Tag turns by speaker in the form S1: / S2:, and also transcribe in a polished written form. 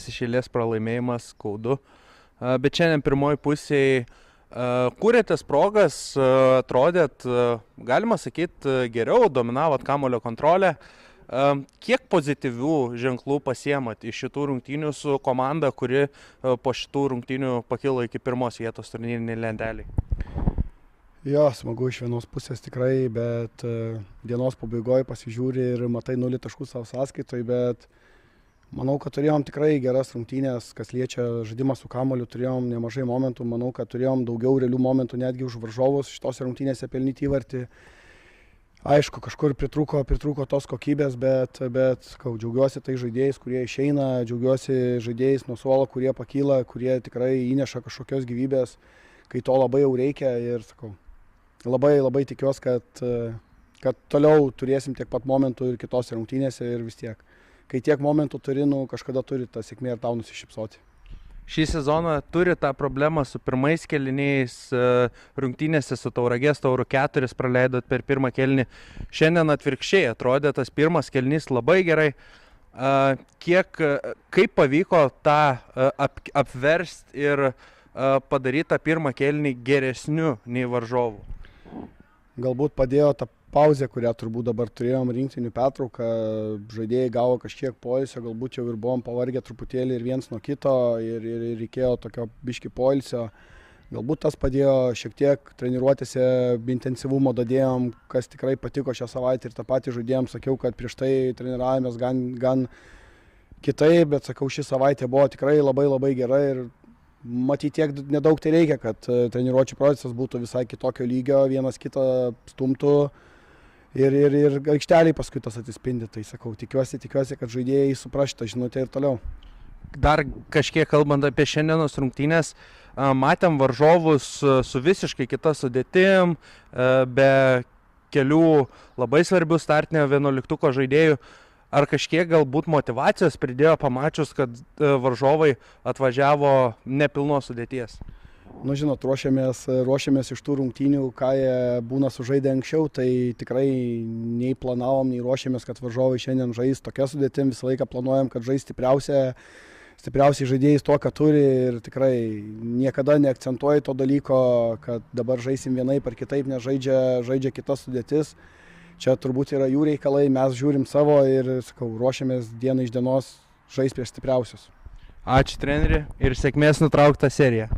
S1: Antras iš eilės pralaimėjimas, skaudu. Bet šiandien pirmoji pusėje kūrėtės progas, atrodėt, galima sakyti, geriau, dominavot kamuolio kontrolę. Kiek pozityvių ženklų pasiemat iš šitų rungtynių su komanda, kuri po šitų rungtynių pakilo iki pirmos vietos turnyrinėje lentelėje?
S2: Jo, smagu iš vienos pusės tikrai, bet dienos pabaigoje pasižiūri ir matai 0 taškų savo sąskaitoj, bet manau, kad turėjom tikrai geras rungtynės, kas liečia žaidimą su kamuoliu, turėjom nemažai momentų, manau, kad turėjom daugiau realių momentų netgi už varžovus šitose rungtynėse pelnyti įvartį. Aišku, kažkur pritrūko tos kokybės, bet džiaugiuosi tai žaidėjais, kurie išeina, džiaugiuosi žaidėjais nuo suolo, kurie pakyla, kurie tikrai įneša kažkokios gyvybės, kai to labai jau reikia ir sakau, labai tikiuosi, kad toliau turėsim tiek pat momentų ir kitose rungtynėse ir vis tiek. Kai tiek momentų turi, kažkada turi tą sėkmę ir tau nusišypsoti.
S1: Šį sezoną turi tą problemą su pirmais kėliniais, rungtynėse su Tauragės Tauru 4 praleidot per pirmą kėlinį. Šiandien atvirkščiai atrodė tas pirmas kėlinys labai gerai. Kaip pavyko tą apversti ir padaryti tą pirmą kėlinį geresniu nei varžovų?
S2: Galbūt padėjo tą pauzę, kurią turbūt dabar turėjom rinktinių pertrauką, žaidėjai gavo kažkiek poilsio, galbūt jau ir buvom pavargę truputėlį ir viens nuo kito ir reikėjo tokio biški poilsio. Galbūt tas padėjo šiek tiek treniruotėse, intensyvumo dadėjom, kas tikrai patiko šią savaitę ir tą patį žaidėjom, sakiau, kad prieš tai treniravomės gan kitaip, bet sakau, ši savaitė buvo tikrai labai gera ir matyti tiek nedaug tai reikia, kad treniruočių procesas būtų visai kitokio lygio, vienas kitą stumtų. Ir aikšteliai paskui tas atsispindi, tai sakau, tikiuosi, kad žaidėjai supras šitą žinutę ir toliau.
S1: Dar kažkiek kalbant apie šiandienos rungtynės, matėm varžovus su visiškai kita sudėtim, be kelių labai svarbių startinio 11-tuko žaidėjų. Ar kažkiek galbūt motyvacijos pridėjo pamačius, kad varžovai atvažiavo nepilnos sudėties?
S2: Žinot, ruošiamės iš tų rungtynių, ką jie būna sužaidę anksčiau, tai tikrai nei planavom, nei ruošiamės, kad varžovai šiandien žais tokia sudėtim, visą laiką planuojam, kad žais stipriausiai žaidėjais to, ką turi ir tikrai niekada neakcentuoju to dalyko, kad dabar žaisim vienaip ar kitaip, nes žaidžia kitas sudėtis. Čia turbūt yra jų reikalai, mes žiūrim savo ir, sakau, ruošiamės dieną iš dienos žais prieš stipriausius.
S1: Ačiū treneri ir sėkmės nutrauktą seriją.